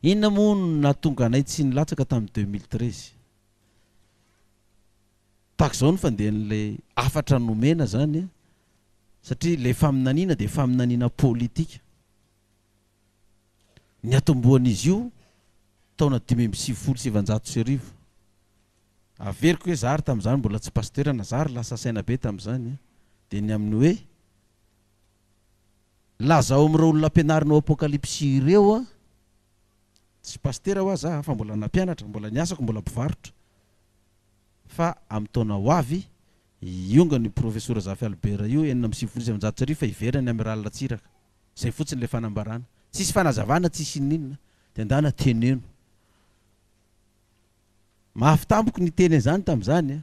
inona moa natonga anay tsy nilatsaka tamin'ny 2013 tahaka izao ny fandehan'lay afatra nomena zany satria le faminaniana dia faminaniana politika ny atombohan'izy io taona 1970 averiko hoe zary tamin'izany mbola tsy pasteur na zary lasa saina be tamin'izany dia ny amin'ny hoe lazao amin'ireo olona ampianarinao apokalypsy ireo tsy pasteur ho aza fa mbola nampianatra mbola niasako mbola mpivarotra fa amin'ny taona ho avy ionga ny professeur Zafy Albert io 1970 fa iverany amiral Antsiraka zay fotsiny le fanambarana tsisy fanazavana tsisy ninona dia andana teneno mahafitamboko ny teny zany tamin'izany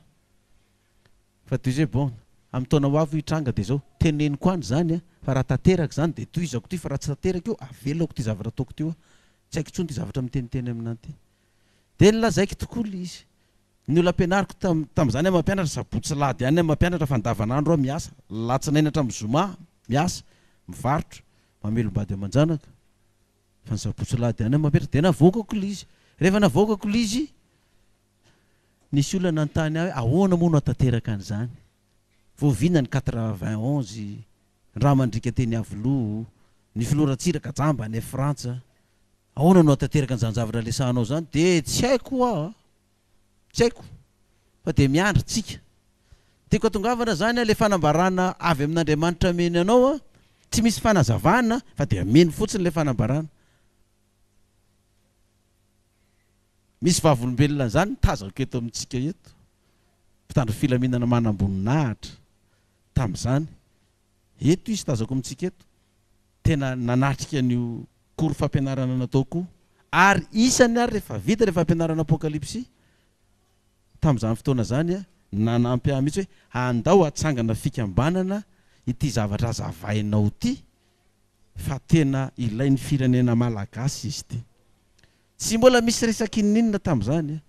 fa toy bon amin'ny taona ho avy hitranga dia zao teneno koa any zany fa raha tanteraka zany dia toizako ty fa raha tsy tanteraka io avelako ty zavatra ataoko ty tsy haiko intsony ty zavatra miteniteny aminany ty dia nilazaiko tokoa le izy ny olona ampianariko tamin'izany mampianatra sabotsy lady any mampianatra fa andavanandro miasa latsinainatra amin'ny zoma miasa mivarotra mamelombady amanjanaka fa ny sabotsy lady any mampianatra dia navoakako le izy rehefa navoakako le izy nisy olona nanontany aho hoe ahoana moa no atanteraka an'izany voavina ny 91 raha mandrika teny avoloa ny filoratsiraka jamba any Frantsa ahoana no atanteraka an'izany zavatra lesanao zany dia tsy haiko tsy haiko fa dia miandry tsika tiako atongavana zany le fanambarana avy amin'Andriamanitra meny anao tsy misy fanazavana fa dia meny fotsiny le fanambarana misy vavolombelona zany tazako eto amintsika eto mpitandro filaminana manamboninahitra tamin'izany eto izy tazako amintsika eto tena nanatrika an'io kory fampianarana nataoko ary isany ary rehefa vita rehefa ampianarana apokalypsy tamin'izany fotoana zany nanampy ahy mihitsy hoe andao atsangana fikambanana ity zavatra zavainao ty fa tena ilain'ny firenena malagasy izy ty tsy mbola misy resaky ninona tamin'izany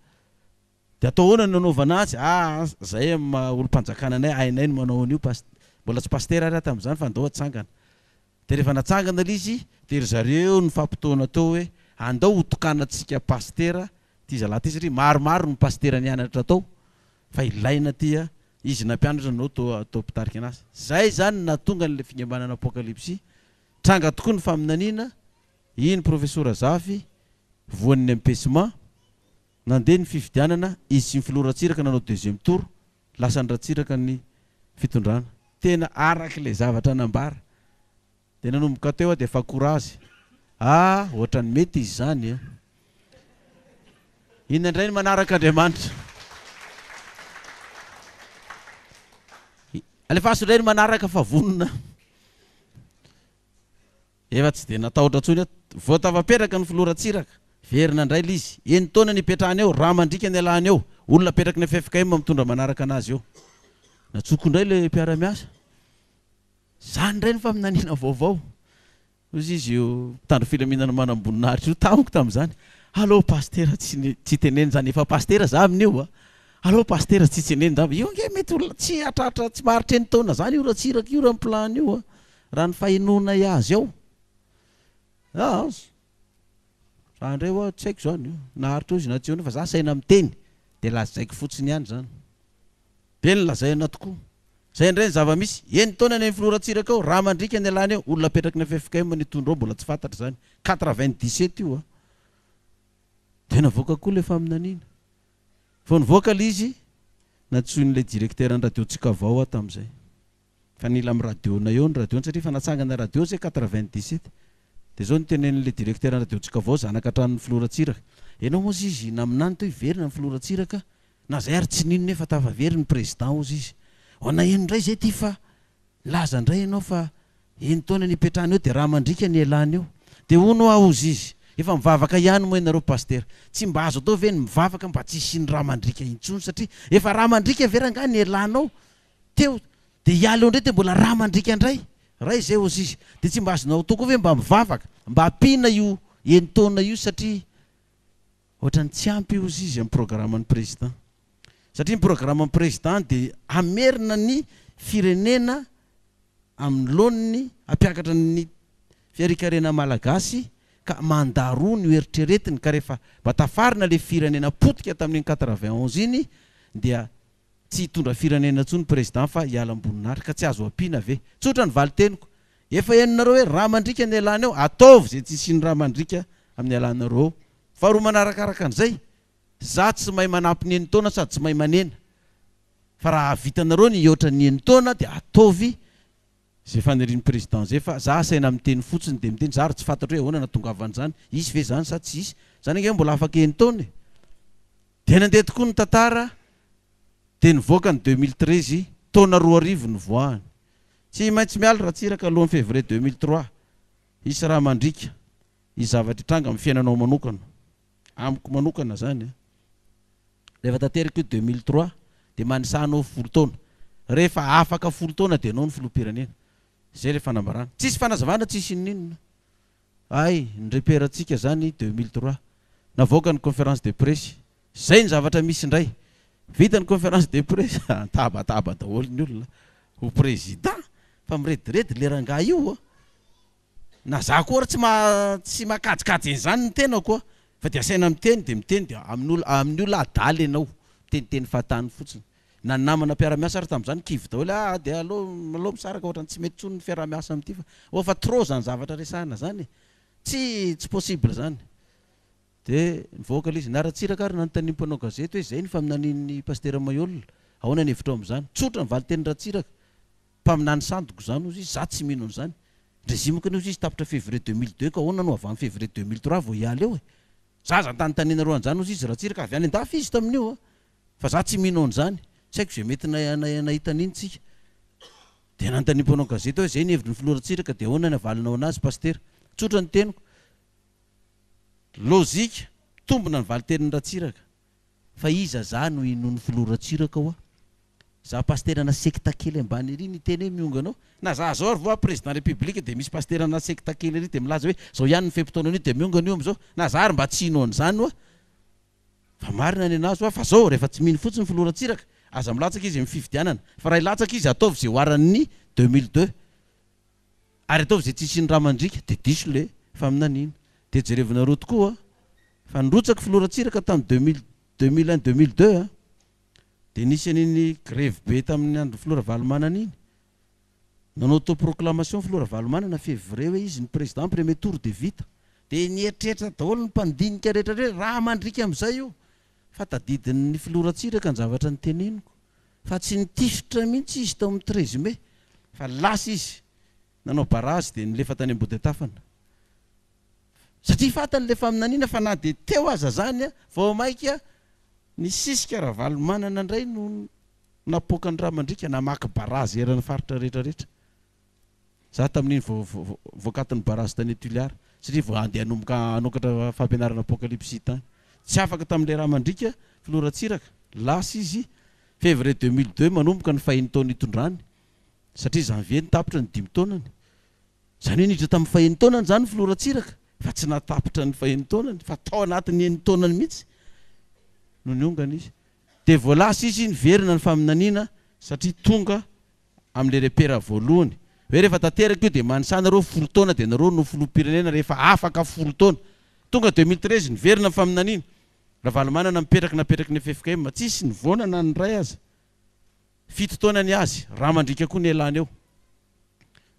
dia atao hoana ny nanaovana azy zay olo-mpanjakana anay ainay no manao an'io mbola tsy pasteur ary tamin'izany fa andao atsangana dia rehefa natsangana le izy dia ry zareo ny fampitoana tao hoe andao hotokanantsika pasteur ty zalahy ty satria maromaro ny pasteur nianatra tao fa ilaina ty izy nampianatra nao tao mpitarika anazy zay zany natonga n'le fikambanana apokalypsy tranga tokoa ny faminaniana iny professeur Zafy voan'ny ampesement nandeha ny fifidianana izy sy ny filoratsiraka nanao deuxième tour lasa nratsiraka ny fitondrana tena araka le zavatra nambara dia nanomboka teo dia efa courage ohatrany mety izy zany inona indray ny manaraka Andriamanitra alefaso indray ny manaraka fa vonona efa tsy dia natahotra ntsony vao tavaperaka ny filoratsiraka verina indray le izy eny taona nipetrahany eo raha mandrika ny alany eo olona petraky ny FFKM mitondra manaraka anazy eo natsoko indray le mpiara-miasa zany indray ny faminaniana vaovao ozy izy io mpitandro filaminana manamboninahitra io tamiko tamin'izany allo pasteur tsy teneny zany efa pasteur za amin'io allo pasteur tsy teneny zany io nge mety olona tsy atratra tsy maharitra eny taona zany io ratsiraka io raha plan io raha ny fahinoana azy ao andreo tsy haiko zany io naharitra izy na tsy eo fa za saina miteny dia lazaiko fotsiny ihany zany be ny lazaina tokoa zay indray ny zava-misy eny taona ny filoratsiraka ao raha mandrika ny alany eo olona petraky ny FFKM nitondra ao mbola tsy fantatra zany 97 io dia navoaka koa le faminaniana fa nivoaka le izy natsoin'le directeur ny radiotsika avao tamin'izay fa nila amin'ny radiona eo ny radiona satria fa natsangana radio zay 97 dia zao nitenen'le directeur ny radiotsika avao zanaka hatran'ny filoratsiraka ianao moa izy naminany to iverina ny filoratsiraka na zay ary tsy ninona efa tavavery ny président ozy izy ona eno indray zay ty fa laza indray ianao fa eny taona nipetrahany eo dia raha mandrika ny elany eo dia ono ozy izy efa mivavaka ihany moa ianareo pasteur tsy mba azo atao ve ny mivavaka mba tsy sy ny raha mandrika intsony satria efa raha mandrika veranga ny elanao teo dia hiala eo indray dia mbola raha mandrika indray raha izay ozy izy dia tsy mba azonao toko hoe mba mivavaka mba ampina io eny taona io satria ohatrany tsy ampy ozy izy amin'ny programman'ny président satria ny programman'ny président dia amerina ny firenena amin'ny laoniny ampiakatra ny fiarikarena malagasy ka mandaro ny eritreretiny ka rehefa batafarina le firenena potika tamin'ny 91 iny dia tsy hitondra firenena tsony président fa hiala amboninahitra ka tsy azo ampiana ve tsotra ny valy teniko efa henonareo hoe raha mandrika ny alana eo ataovy zay tsy siny raha mandrika amin'ny alanareo fa roa manarakaraka an'izay za tsy mahay manampy ny enitaona sady tsy mahay manena fa raha vitanareo ny oatra ny enitaona dia ataovy zay fanirian'ny président zay fa za saina miteny fotsiny dia miteny za ry tsy fantatra hoe ahoana natongavan'izany isy ve zany sa tsy isy zany ange mbola afaka enitaona dia nandeha tokoa ny tantara dia nivoaka ny 2013 taona 2 ny voahany tsy maintsy miala raha tsiraka alohan'ny février 2003 isy raha mandrika izy zavatra hitranga amin'ny fiainanao manokana amiko manokana zany rehefa tanteraka io 2003 dia manisanao 10 taona rehefa afaka 10 taona dia anao ny filoham-pirenena zay rehefa nambarana tsisy fanazavana tsisy ninona ay nyreperatsika zany 2003 navoaka ny conférence de presse zay ny zavatra misy indray vita ny conférence de presse tabataba daholo ny olona ho président fa mirediredy le rangahy io na za koa tsy makajikajy en'izany ny tena koa fa dia saina miteny dia amin'ny olona adaly ianao miteniteny fahatany fotsiny na namana mpiara-miasa ary tamin'izany kivy daholo dia aloha misaraka ohatrany tsy mety tsony ny fiara-miasa amin'ity fa fa trop zany zavatra resahana zany tsy possible zany dia nivoaka ilay izy naratsiraka ary nanontany mpanao gazety hoe zay ny faminanian'ny pasteur Mailhol ahoana ny hevitra amin'izany tsotra ny valy teny ratsiraka mpaminany sandoko zany ozy izy za tsy mino an'izany ndrezimoka ny ozy izy tapitra février 2002 ka ahoana no avy amin'ny février 2003 vao hiala eo za tanontaniana roan'izany ozy izy ratsiraka avy any an-dafy izy tamin'io fa za tsy mino an'izany tsy haiko zay mety nahita an'iny tsika dia nanontany mpanao gazety hoe zay ny hevitry ny filoha ratsiraka dia ahoana ny avalinao anazy pasteur tsotra ny teniko lozika tombona ny valy tenin'ny ratsiraka fa iza za no inony filoha ratsiraka hoa za pasteur na sekta kely ambany ery ny teny hoe mionganao na za zao ary voa président république dia misy pasteur na sekta kely ery dia milaza hoe zao ihany ny fempotoana an'io dia miongana io am'izao na za ary mba tsy hino an'izany hoa fa marina ny anazy hoa fa zao rehefa tsy mino fotsiny filoha ratsiraka aza milatsaka izy amin'ny fifidianana fa raha ilatsaka izy ataovy zay hoaran'ny 2002 ary ataovy zay tsisy ny raha mandrika dia diso le faminaniana dia jerevinareo tokoa fa nrotsaka filoha ratsiraka tamin'ny 2001-2002 dia nisy an'iny grève be tamin'ny andro filoha valomanana iny nanao autoproclamation filoha valomanana février hoe izy ny président premier tour de vita dia nieritreritra daholo ny mpandinika rehetra hoe raha mandrika amin'izay io fa tadidin'ny filoha ratsiraka ny zavatra ny teneniko fa tsy nitifitra mihitsy izy tao amin'ny 13 mai fa lasa izy nanao barazy dia nilefa tany ambodetafana satria fatany le faminaniana fa na dia teo aza zany vao maika ny sisika raha valomanana indray no napoaka ny raha mandrika namaky barazy eran'ny faritra rehetrarehetra za tamin'iny voakatin'ny barazy tany Tuliara satria vao andeha hanomboka hanokatra fampianarana apokalypsy tany tsy afaka tamin'ilay raha mandrika filoha ratsiraka lasa izy février 2002 manomboka ny fahiny taona itondrany satria janvier nitapitra ny 5 taonany zany hoe niditra tamin'ny fahiny taonany zany filoha ratsiraka fa tsy natapitra ny fahiny taonany fa tao anatin'ny eny taonany mihitsy no niongana izy dia vao lasa izy niverina ny faminaniana satria tonga amin'ilay repera voalohany hoe rehefa tanteraka io dia manisanareo 10 taona dia nareo no filoham-pirenena rehefa afaka 10 taona tonga 2013 niverina ny faminaniana raha valomanana mipetraka napetraka ny FFKM tsisy ny vonana ny ray azy 7 taona ny azy raha mandrika koa ny elany eo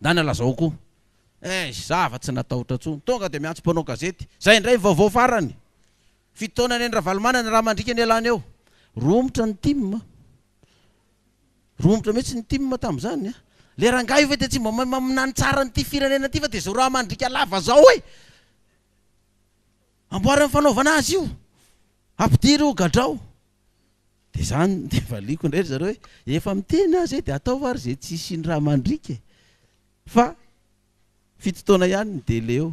na nalazao koa zava tsy natahotra tsony tonga dia miantso mpanao gazety zay indray vaovao farany 7 taona ny raha valomanana raha mandrika ny elany eo romotra ny tim romotra mihitsy ny tim tamin'izany le rangahy io ve dia tsy mba maminany tsara nyity firenena ty fa dia zao raha mandrika lava zao hoe amboary amin'ny fanaovana azy io ampidiry io gadrao dia zany dia valiko indray zareo hoe efa miteny azy dia atao ary zay tsy isiny raha mandrika fa 7 taona ihany ny délai eo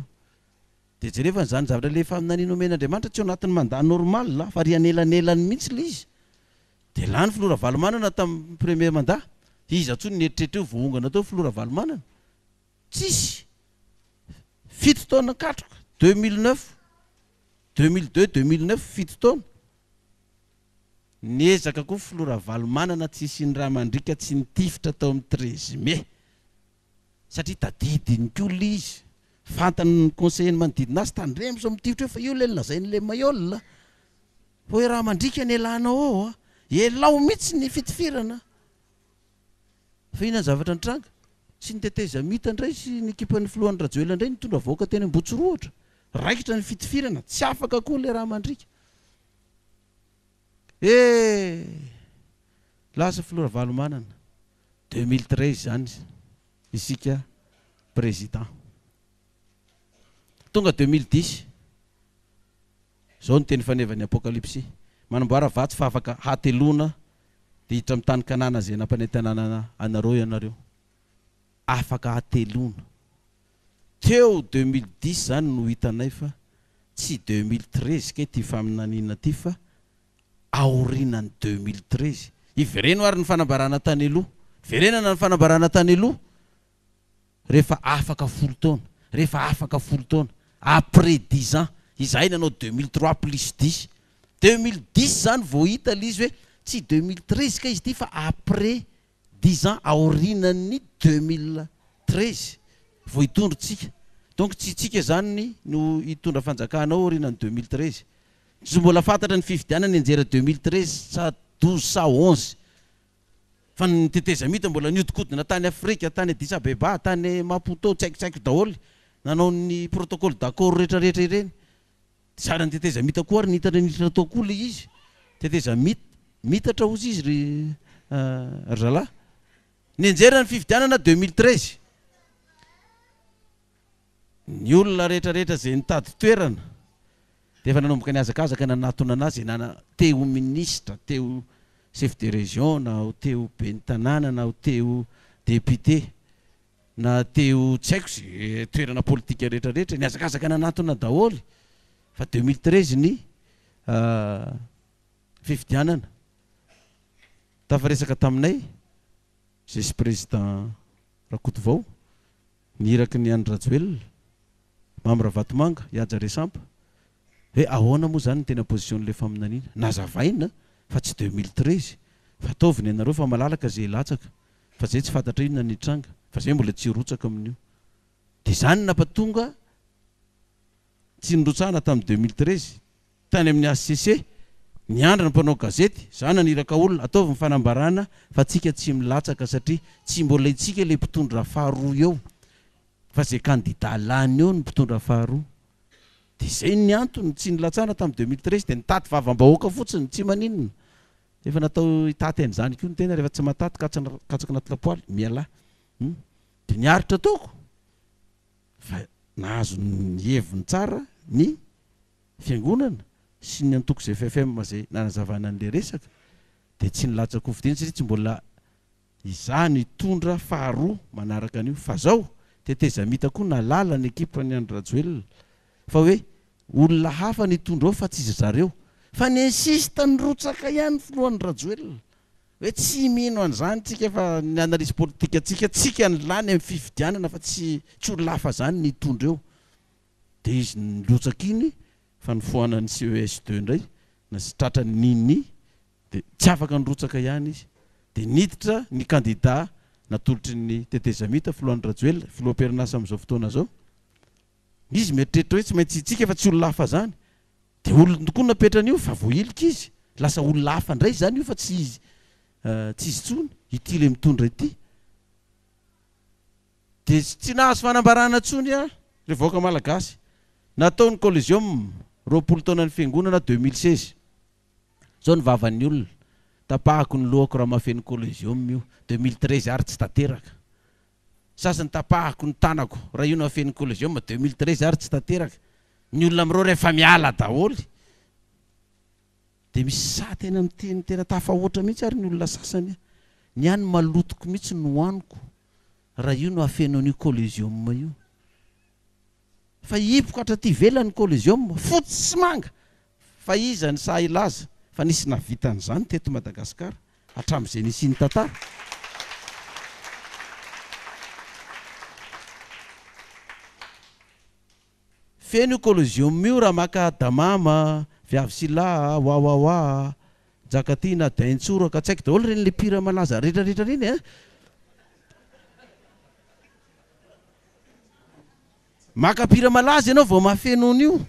dia jereva nyzany zavatra le faminaniana omen'Andriamanitra tsy ao anatin'ny mandat normal fa ry anelanelany mihitsy le izy dia lany filoha valomanana tamin'ny premier mandat izy atsony nieritreritra io voongana tao filoha valomanana tsisy 7 taona katroka 2009 2002 2009 7 taona niezaka koa filoha valomanana tsisy ny raha mandrika tsy nitifitra tao amin'ny 13 mai satria tadidiny koa le izy fantany conseiller manodidina azy tandremo so mitivitra fa io le lazain'le Mailhol hoe raha mandrika ny elanao ao elao mihitsy ny fitifirana fa ina zavatra nitranga sy niteteza mita indray sy ny ekipan'ny filohan'ny Rajoelina indray nitondra vahoaka teny Ambotsoroatra raikitra ny fitifirana tsy afaka koa le raha mandrika lasa filora valomanana 2013 zany isika président tonga 2010 zao ny teny fanevany apokalypsy manamboara vatsy fa afaka hatelona dia hiditra amin'ny tany kanana zay nampanentanana anareo ianareo afaka hatelona teo 2010 zany no hitanay fa tsy 2013 ke ty faminaniana ty fa aorinany 2013 ivereno ary ny fanambarana tany aloha verenana ny fanambarana tany aloha rehefa afaka 10 taona rehefa afaka 10 taona après 10 ans izay nanao 2003 plus 10 2010 zany vao hita lizy hoe tsy 2013 ka izy ty fa après 10 ans aorinany 2013 vao hitondrotsika donc tsy tsika zany no hitondra fanjakana aorinany 2013 tsy mbola fantatra ny fifidianana anjera 2013 sa 12 sa 11 fa niteteza mita mbola niodikodina tany Afrika tany Addis Abeba tany Maputo tsaikitsaiko daholo nanao ny protocole d'accord rehetrarehetra ireny sara niteteza mita koa ary nitatra nitatra tao koa le izy teteza mitatra ozy izy ry zalahy ny anjera ny fifidianana 2013 ny olona rehetrarehetra zay nitady toerana dia efa nanomboka ny azakazaka nanatona anazy nana teo ministre teo chef de région na teo ben'ny tanàna na teo député na teo tsy haiko zay toerana politika rehetrarehetra ny azakazaka nanatona daholy fa 2013 ny fifidianana tafaresaka taminay zay sy président rakoto vao niraky ny Andry Rajoelina mamra vatomanga ihaja resampa hoe ahoana moa zany ny tena position'le faminaniana nazavaina fa tsy 2013 fa ataoviny ianareo fa malalaka zay latsaka fa zay tsy fantatra ino na nitranga fa zay mbola tsy rotsaka amin'io dia zany nampatonga tsy nirotsahana tamin'ny 2013 tany amin'ny ACC ny andra ny mpanao gazety zany naniraka olona ataovy fanambarana fa tsika tsy milatsaka satria tsy mbola itsika le mpitondra faharoa eo fa zay candidat lany eo ny mpitondra faharoa dia zay ny antony tsy nilatsahana tamin'ny 2013 dia nitaty vavambahoaka fotsiny tsy maninona efa natao hitaty an'izany koa ny tena rehefa tsy mataty katsaka anaty lapoaly miala dia niaritra ataoko fa nahazo ny heviny tsara ny fiangonana sy ny antoko zay FFM zay nanazavana an'le resaka dia tsy nilatsaka hofidiana satria tsy mbola izany hitondra faharoa manaraka an'io fa zao teteza mita koa nalala ny ekipa ny Andry Rajoelina fa hoe olona hafa nitondra ao fa tsy izy zareo fa ny insiste nirotsaka ihany filohan'ny Rajoelina hoe tsy mino an'izany tsika efa ny analyse politika tsika ny lany amin'ny fifidianana fa tsy olona hafa zany nitondra eo dia izy nirotsaka iny fa nifohanany CES2 indray na sy tratra niny dia tsy afaka nirotsaka ihany izy dia niditra ny candidat natolotry ny teteza mita filohan'ny Rajoelina filoam-perinasa amin'izao fotoana zao izy mieritreritra hoe tsy maintsy tsika efa tsy olona hafa zany dia olona koa napetrana io fa voailika izy lasa olona hafa indray zany io fa tsy izy tsony ity le mitondra ity dia tsy nahazo fanambarana tsony rehevoaka malagasy natao ny collégium 20 taona ny fiangonana 2016 zao ny vavan'ny olona tapahako ny lohako raha mafeny collégium io 2013 ary tsy tanteraka sasany tapahako ny tanako raha io no afeny collégium 2013 ary tsy tanteraka ny olona amin'ireo rehefa miala daholy dia misy sa tena miteny tena tafahoatra mihitsy ary ny olona sasany ny any malotoko mihitsy no aniko raha io no afenao ny collégium io fa hipoka hatraty velany collégium fotsy sy manga fa iza ny sa ilaza fa nisy navitan'izany teto Madagasikara hatramin'izay nisy ny tantara feno io collégium io raha maka damama viavy sy lahy wawawa jakatina daintsoraka tsy haiko daholo reny le pira malaza rehetrarehetra reny makapira malaza ianao vao mahafenony io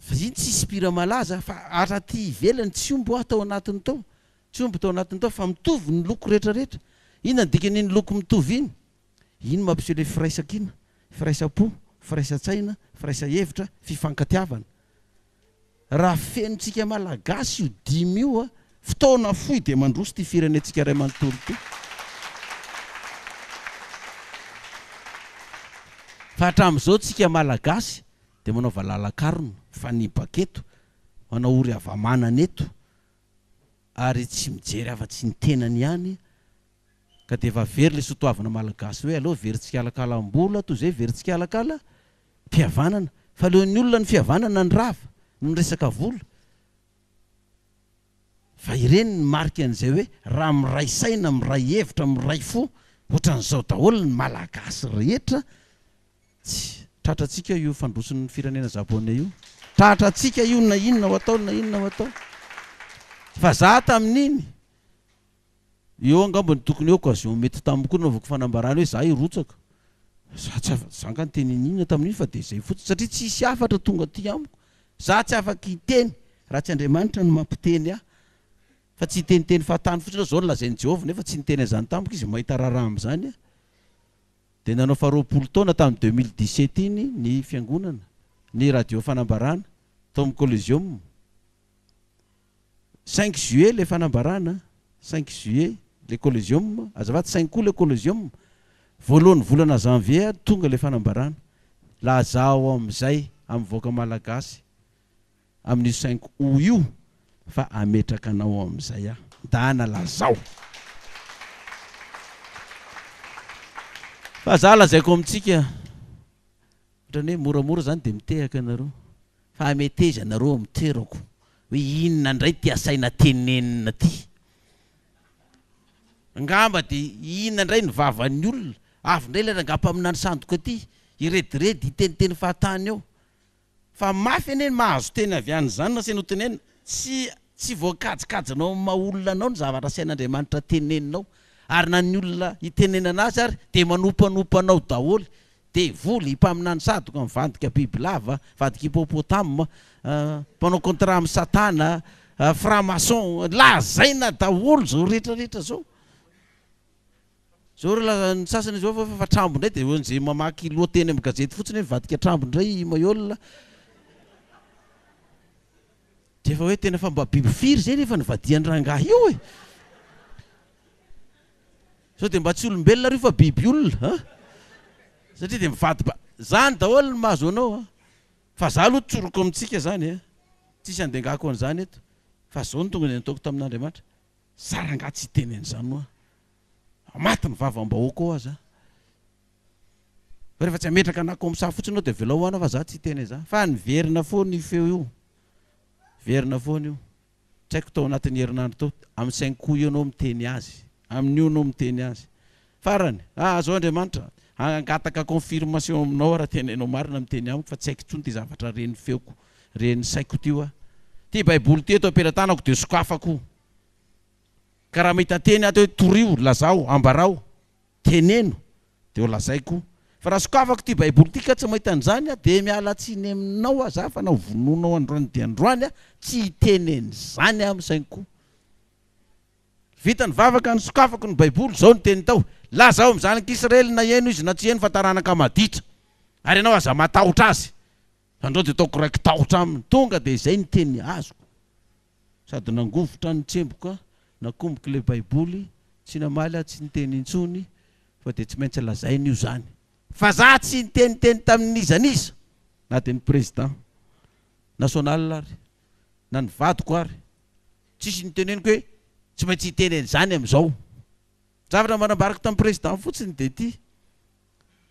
fa iny tsisy pira malaza fa araty ivelany tsy ombo atao anatiny tao tsy ombo tao anatiny tao fa mitovy ny loko rehetrarehetra ina dikan'iny loko mitovy iny mampiseho le firaisakina firaisapo firaisatsaina firaisa-hevitra fifankatiavana raha fenotsika malagasy io dimy io a fotoana foy de mandroso ty firenetsika ray manontolo ty fa hatramin'izao tsika malagasy de manao valalakarona fanibaketo manao ory avamanana eto ary tsy mijery afa-tsy ny tenany ihany ka de efa very le sotoavana malagasy hoe aloha veritsika alakalam-bola toy zay veritsika alakala mpihavanana fa leon'ny olona ny fihavanana ny rava no resaka vola fa ireny ny marika an'izay hoe raha miray saina miray hevitra miray fo ohatran'izao daholo ny malagasy rehetra tsy tratratsika io fandrosin'ny firenena japonais io tratratsika io na inona ho atao na inona ho atao fa za tamin'iny eo angambony tokony eo koazy mety tamiko naovako fanambarana hoe za irotsaka za tsy afaka zanga ny tenin'inona tamin'iny fa de zay fotsiny satria tsisy afatra tonga ty amiko za tsy afaka hiteny raha tsy Andriamanitra no mampiteny aho fa tsy hiteniteny fahatany fotsiny zao nolazain'i Jehovah nefa tsy niteny an'izany tamiko izy mahita raharaha am'izany de nanao faharoapolo taona tamin'ny 2017 iny ny fiangonana ny radio fanambarana tao amin'ny collégium 5 juillet le fanambarana 5 juillet le collégium azafady 5 koa le collégium voalohany volana janvier tonga le fanambarana lazao am'izay am'voaka malagasy amin'io 5 o io fa ametraka anao am'izay dana lazao fa za lazaiko amintsika ohatrany hoe moramora zany de mitehaka anareo fa ameteza anareo amiterako hoe inona ndray ty asaina tenenina ty ngamba de inona ndray ny vavan'ny olona avy ndray le rangapa aminany sandoka ty irediredy hiteniteny fahatany eo fa mafy ane mahazo teny avy any zany na seno tenena tsy voakajikajinao maolona anao ny zavatra sain'Andriamanitra teneninao ary na ny olona hitenenana azy ary de manompanopanao daholo de voly himpaminany sadoka mivadika bibilava vadika hippopotame mpanao contrat amin'ny satana franc-maçon lazaina daholo zao rehetrarehetra zao zao ny sasany zao fa trambo ndray de on'izay mamaky lohateny amin'ny gazety fotsiny hoe mivadika trambo ndray Mailhol de efa hoe tena fa mba biby firy zay nefa nivadiany rangahy io e sao de mba tsy olombelona rio fa biby olona satria de mivady zany daholo ny mahazo anao fa za aloha tsoroko amintsika zany tsisy andengako an'izany eto fa zao ny tonga ny nataoko tamin'Andriamanitra saranga tsy hiteny an'izany oa maty ny vavambahoaka ao aza fa rehefa tsy ametraka anako amin'ny saha fotsiny ao de velao hoana fa za tsy hiteny za fa niverina foana io feo io verina foana io tsy haiko tao anatin'ny herinandro tao amin'ny 5 ko ianao miteny azy amin'io anao miteny azy farany zao Andriamanitra angataka confirmation aminao raha tenainao marina miteny amiko fa tsy haiko tsony ty zavatra reny feoko reny saiko ty ty baiboly ty eto ampelantanako de sokafako ka raha mahita teny ato hoe torio lazao ambarao teneno de lazaiko fa raha sokafako ty baiboly ty ka tsy mahita an'izany de mialatsiny aminao za fa nao vononao androany de androany tsy hiteneny zany amin'ny sainko vita ny vavaka ny sokafako ny baiboly zao ny teny tao lazao amin'ny zanak'Israely na eno izy na tsy eno fa taranaka maditra ary ianao aza matahotra azy andreo de taoko raiky tahotra aminy tonga de izay ny teny azoko sady nangovotra ny tsemboka nakomboka le baiboly tsy namaly tsy niteny intsony fa de tsy maintsy lazainy io zany fa za tsy niteniteny tamin'izaniza na de ny président national ary na ny vadiko ary tsisy niteneniko hoe tsy maintsy hiteny zany am'izao zavatra manambaraka tamin'ny président fotsiny de ty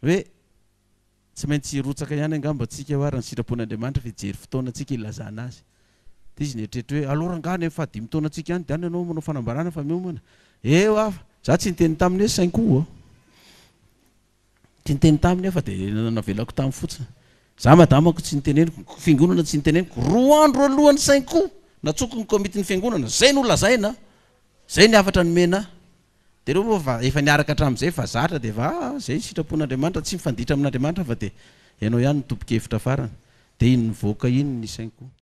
hoe tsy maintsy rotsaka ihany angambatsika ho ary ny sitrapon'Andriamanitra fa hijery fotoana tsika ilazana azy de izy netretra hoe alora ngany amin'ny fahadimy taona tsika ihany de any ianao manao fanambarana fa miomana eo afa za tsy niteny taminy hoe 5 o tsy niteny taminy fa de navelako tamin'ny fotsiny za madamako tsy niteneniko fiangonana tsy niteneniko 2 andro alohan'ny 5 natsoko ny komity ny fiangonana zay no lazaina zay ny afatra nomena de reo moa efa niaraka hatramin'izay fa zatra de va zay sitrapon'Andriamanitra tsy mifanditra amin'Andriamanitra fa de ianao ihany ny tompo-kevitra farany de iny nivoaka iny ny sainko